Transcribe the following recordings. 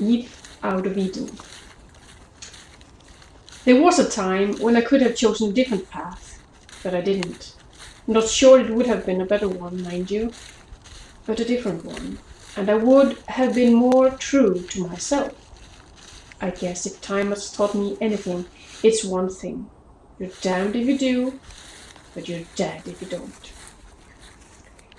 Eve out of Eden. There was a time when I could have chosen a different path, but I didn't. Not sure it would have been a better one, mind you, but a different one, and I would have been more true to myself. I guess if time has taught me anything, it's one thing. You're damned if you do, but you're dead if you don't.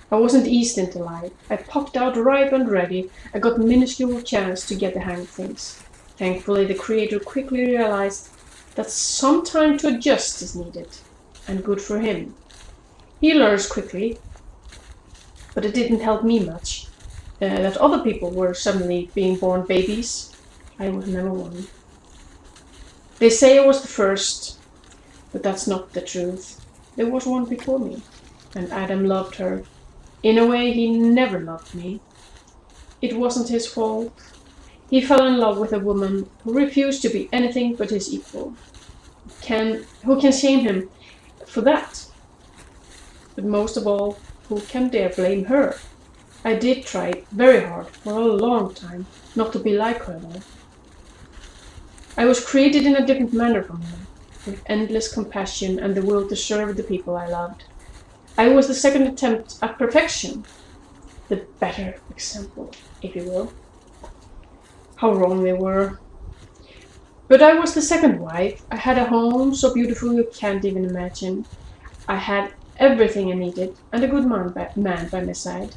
I wasn't eased into life. I popped out ripe and ready. I got minuscule chance to get the hang of things. Thankfully, the Creator quickly realized that some time to adjust is needed, and good for him. He learns quickly, but it didn't help me much. That other people were suddenly being born babies. I was never one. They say I was the first, but that's not the truth. There was one before me, and Adam loved her. In a way, he never loved me. It wasn't his fault. He fell in love with a woman who refused to be anything but his equal. Who can shame him for that? But most of all, who can dare blame her? I did try very hard for a long time not to be like her, though. I was created in a different manner from her, with endless compassion and the will to serve the people I loved. I was the second attempt at perfection, the better example, if you will. How wrong they were. But I was the second wife. I had a home so beautiful you can't even imagine. I had everything I needed, and a good man by my side.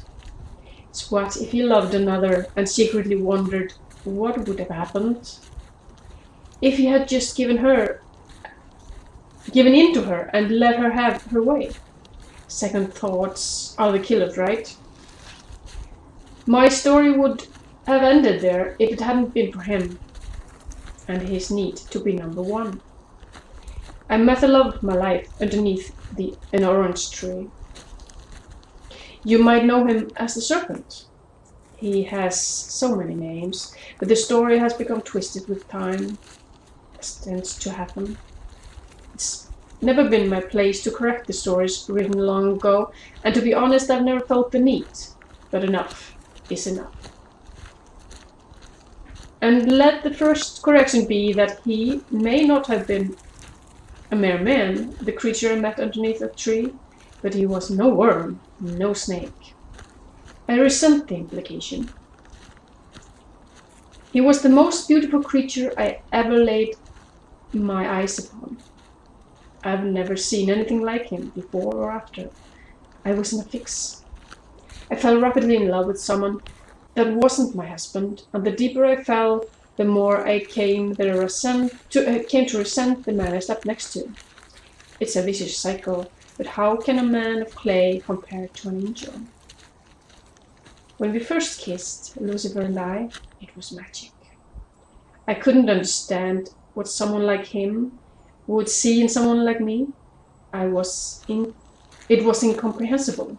It's what if he loved another and secretly wondered what would have happened? If he had just given in to her and let her have her way. Second thoughts are the killers, right? My story would have ended there if it hadn't been for him and his need to be number one. I met the love of my life underneath an orange tree. You might know him as the serpent. He has so many names, but the story has become twisted with time, as tends to happen. It's never been my place to correct the stories written long ago, and to be honest, I've never felt the need, but enough is enough. And let the first correction be that he may not have been a mere man, the creature I met underneath a tree, but he was no worm, no snake. I resent the implication. He was the most beautiful creature I ever laid my eyes upon. I've never seen anything like him before or after. I was in a fix. I fell rapidly in love with someone that wasn't my husband, and the deeper I fell, the more I came to resent the man I slept next to. It's a vicious cycle, but how can a man of clay compare to an angel? When we first kissed, Lucifer and I, it was magic. I couldn't understand what someone like him would see in someone like me. It was incomprehensible.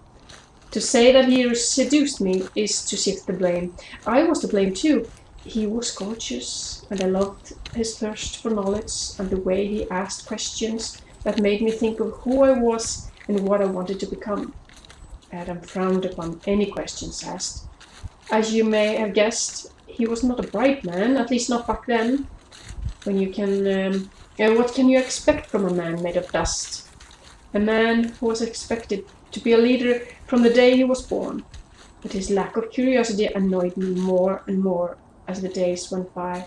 To say that he seduced me is to shift the blame. I was to blame too. He was gorgeous, and I loved his thirst for knowledge and the way he asked questions that made me think of who I was and what I wanted to become. Adam frowned upon any questions asked. As you may have guessed, he was not a bright man, at least not back then. What can you expect from a man made of dust? A man who was expected to be a leader from the day he was born. But his lack of curiosity annoyed me more and more as the days went by.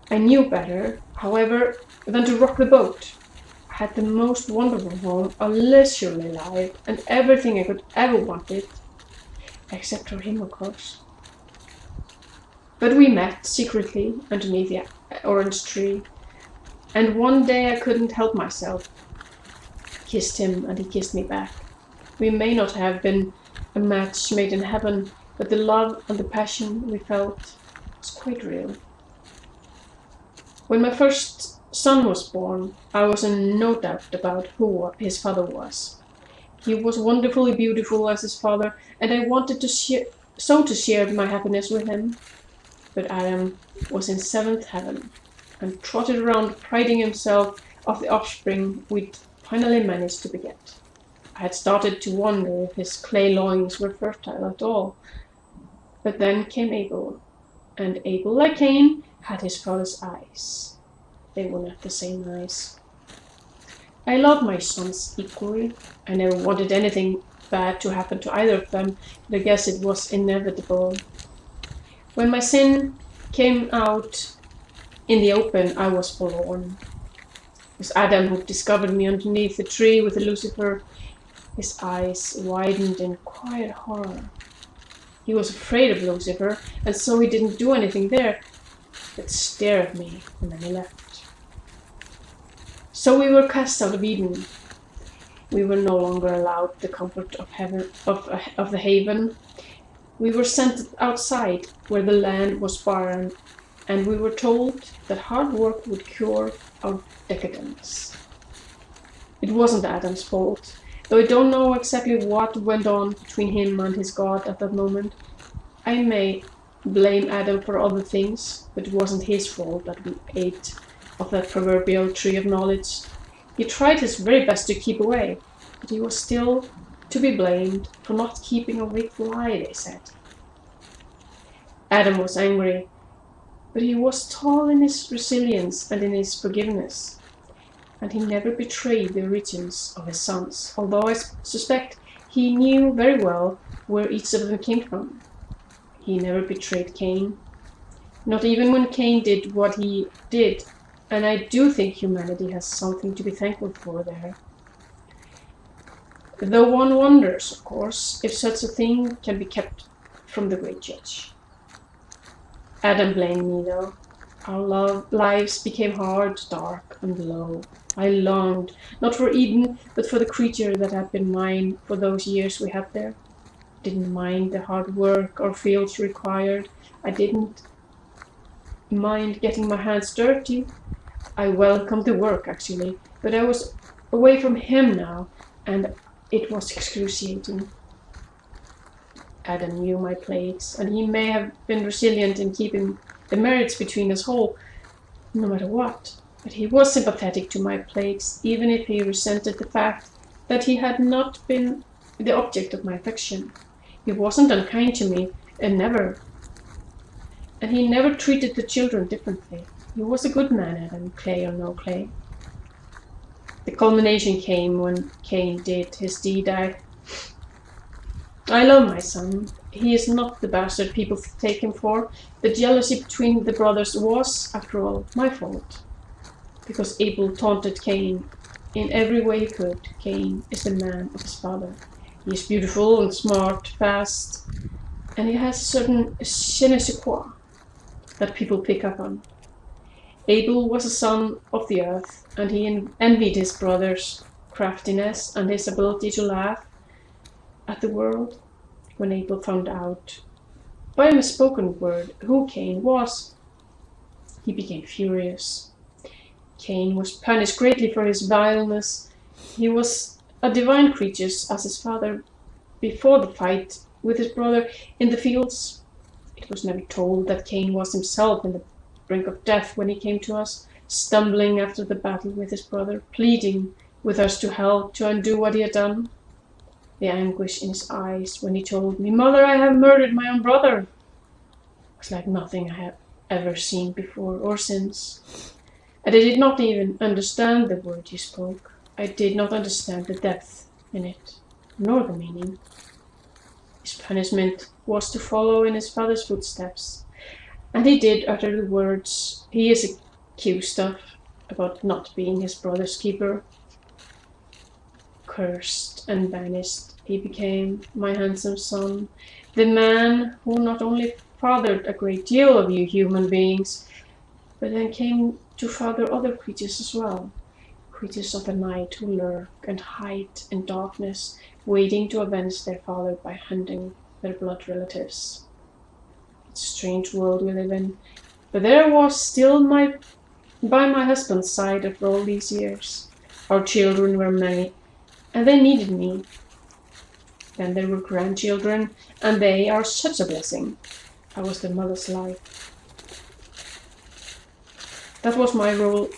I knew better, however, than to rock the boat. I had the most wonderful home, a leisurely life, and everything I could ever wanted. Except for him, of course. But we met secretly underneath the orange tree, and one day I couldn't help myself. Kissed him, and he kissed me back. We may not have been a match made in heaven, but the love and the passion we felt was quite real. When my first son was born, I was in no doubt about who his father was. He was wonderfully beautiful as his father, and I wanted to share my happiness with him. But Adam was in seventh heaven, and trotted around priding himself of the offspring we'd finally managed to beget. I had started to wonder if his clay loins were fertile at all. But then came Eygló, And Abel, like Cain, had his father's eyes. They were not the same eyes. I loved my sons equally. I never wanted anything bad to happen to either of them, but I guess it was inevitable. When my sin came out in the open, I was forlorn. It was Adam who discovered me underneath the tree with Lucifer. His eyes widened in quiet horror. He was afraid of Lucifer, and so he didn't do anything there, but stared at me, and then he left. So we were cast out of Eden. We were no longer allowed the comfort of heaven, of the haven. We were sent outside, where the land was barren, and we were told that hard work would cure our decadence. It wasn't Adam's fault, though I don't know exactly what went on between him and his God at that moment. I may blame Adam for other things, but it wasn't his fault that we ate of that proverbial tree of knowledge. He tried his very best to keep away, but he was still to be blamed for not keeping a wakeful eye, they said. Adam was angry, but he was tall in his resilience and in his forgiveness, and he never betrayed the origins of his sons, although I suspect he knew very well where each of them came from. He never betrayed Cain, not even when Cain did what he did, and I do think humanity has something to be thankful for there. Though one wonders, of course, if such a thing can be kept from the great judge. Adam blamed me, though. Our lives became hard, dark, and low. I longed, not for Eden, but for the creature that had been mine for those years we had there. I didn't mind the hard work our fields required. I didn't mind getting my hands dirty. I welcomed the work, actually, but I was away from him now, and it was excruciating. Adam knew my plagues, and he may have been resilient in keeping the marriage between us whole, no matter what. But he was sympathetic to my plagues, even if he resented the fact that he had not been the object of my affection. He wasn't unkind to me, and he never treated the children differently. He was a good man, Adam, clay or no clay. The culmination came when Cain did his deed. I love my son. He is not the bastard people take him for. The jealousy between the brothers was, after all, my fault. Because Abel taunted Cain in every way he could. Cain is the man of his father. He is beautiful and smart, fast, and he has a certain je ne sais quoi that people pick up on. Abel was a son of the earth, and he envied his brother's craftiness and his ability to laugh at the world. When Abel found out, by a misspoken word, who Cain was, he became furious. Cain was punished greatly for his vileness. He was a divine creature as his father before the fight with his brother in the fields. It was never told that Cain was himself in the brink of death when he came to us, stumbling after the battle with his brother, pleading with us to help to undo what he had done. The anguish in his eyes when he told me, "Mother, I have murdered my own brother," was like nothing I have ever seen before or since. And I did not even understand the word he spoke. I did not understand the depth in it, nor the meaning. His punishment was to follow in his father's footsteps, and he did utter the words he is accused of about not being his brother's keeper. Cursed and banished, he became my handsome son, the man who not only fathered a great deal of you human beings, but then came to father other creatures as well, creatures of the night who lurk and hide in darkness, waiting to avenge their father by hunting their blood relatives. It's a strange world we live in, but there was still by my husband's side after all these years. Our children were many, and they needed me. Then there were grandchildren, and they are such a blessing. I was their mother's life. That was my role,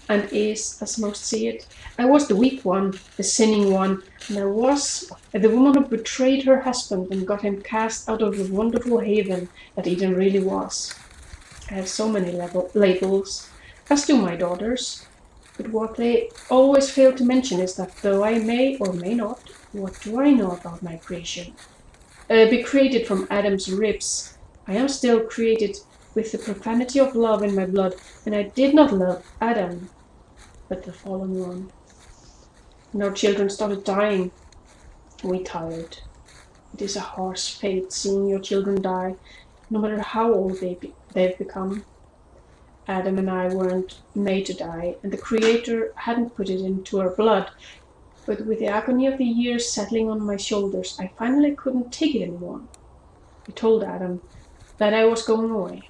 and is, as most see it. I was the weak one, the sinning one, and I was the woman who betrayed her husband and got him cast out of the wonderful haven that Eden really was. I have so many labels, as do my daughters. But what they always fail to mention is that though I may or may not, what do I know about my creation? Be created from Adam's ribs, I am still created with the profanity of love in my blood, and I did not love Adam, but the fallen one. And our children started dying. We tired. It is a harsh fate seeing your children die, no matter how old they've become. Adam and I weren't made to die, and the Creator hadn't put it into our blood. But with the agony of the years settling on my shoulders, I finally couldn't take it anymore. I told Adam that I was going away.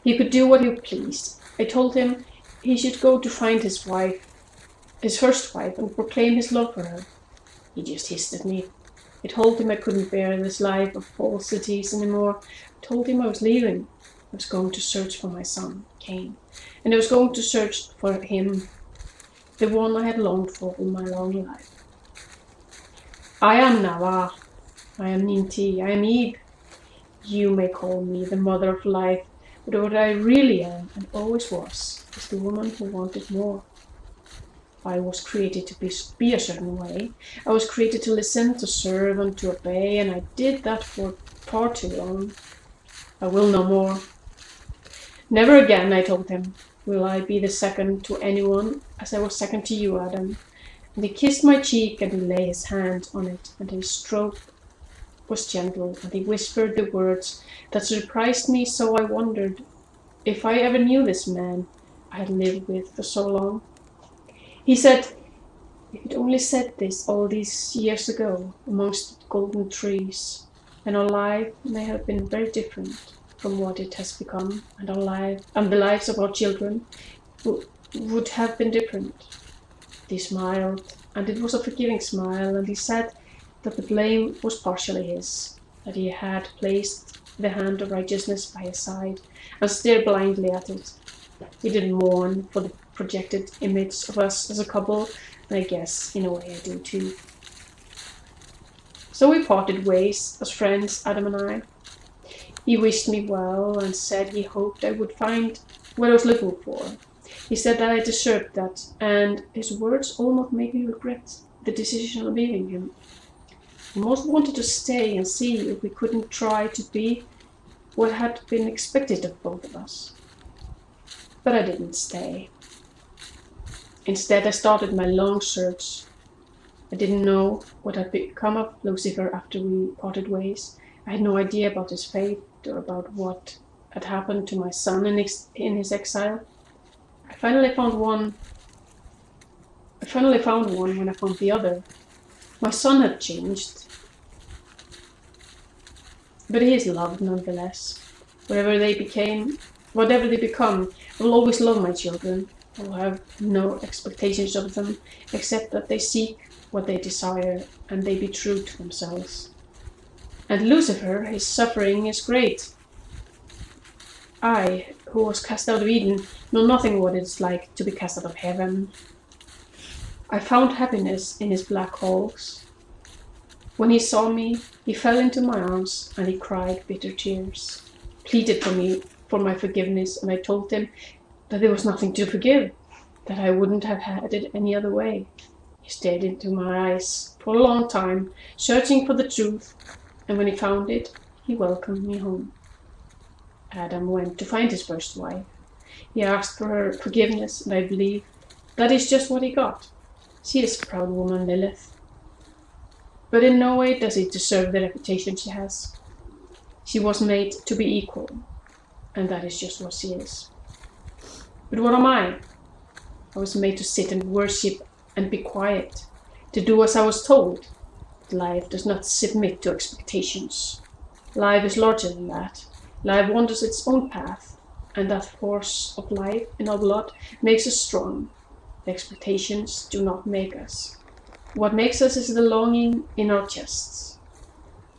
He could do what he pleased. I told him he should go to find his first wife, and proclaim his love for her. He just hissed at me. I told him I couldn't bear this life of falsities anymore. I told him I was leaving. I was going to search for my son, Cain, and I was going to search for him, the one I had longed for all my long life. I am Nava. I am Ninti. I am Eve. You may call me the mother of life, but what I really am, and always was, is the woman who wanted more. I was created to be a certain way. I was created to listen, to serve, and to obey, and I did that for far too long. I will no more. Never again, I told him, will I be the second to anyone, as I was second to you, Adam. And he kissed my cheek, and he laid his hand on it, and his stroke was gentle, and he whispered the words that surprised me, so I wondered if I ever knew this man I had lived with for so long. He said, if you'd only said this all these years ago, amongst the golden trees, then our life may have been very different from what it has become, and the lives of our children would have been different. He smiled, and it was a forgiving smile, and he said that the blame was partially his, that he had placed the hand of righteousness by his side, and stared blindly at it. He didn't mourn for the projected image of us as a couple, and I guess, in a way, I do too. So we parted ways as friends, Adam and I. He wished me well and said he hoped I would find what I was looking for. He said that I deserved that, and his words almost made me regret the decision of leaving him. I most wanted to stay and see if we couldn't try to be what had been expected of both of us. But I didn't stay. Instead, I started my long search. I didn't know what had become of Lucifer after we parted ways. I had no idea about his fate or about what had happened to my son in his exile. I finally found one when I found the other. My son had changed, but he is loved nonetheless. Whatever they become, I will always love my children. I will have no expectations of them, except that they seek what they desire and they be true to themselves. And Lucifer, his suffering is great. I, who was cast out of Eden, know nothing what it is like to be cast out of heaven. I found happiness in his black holes. When he saw me, he fell into my arms and he cried bitter tears, pleaded for my forgiveness, and I told him that there was nothing to forgive, that I wouldn't have had it any other way. He stared into my eyes for a long time, searching for the truth, and when he found it, he welcomed me home. Adam went to find his first wife. He asked for her forgiveness, and I believe that is just what he got. She is a proud woman, Lilith. But in no way does he deserve the reputation she has. She was made to be equal, and that is just what she is. But what am I? I was made to sit and worship and be quiet, to do as I was told. Life does not submit to expectations. Life is larger than that. Life wanders its own path, and that force of life in our blood makes us strong. The expectations do not make us. What makes us is the longing in our chests.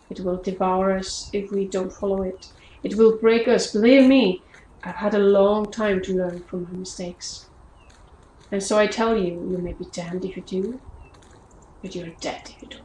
It will devour us if we don't follow it. It will break us. Believe me, I've had a long time to learn from my mistakes. And so I tell you, you may be damned if you do, but you're dead if you don't.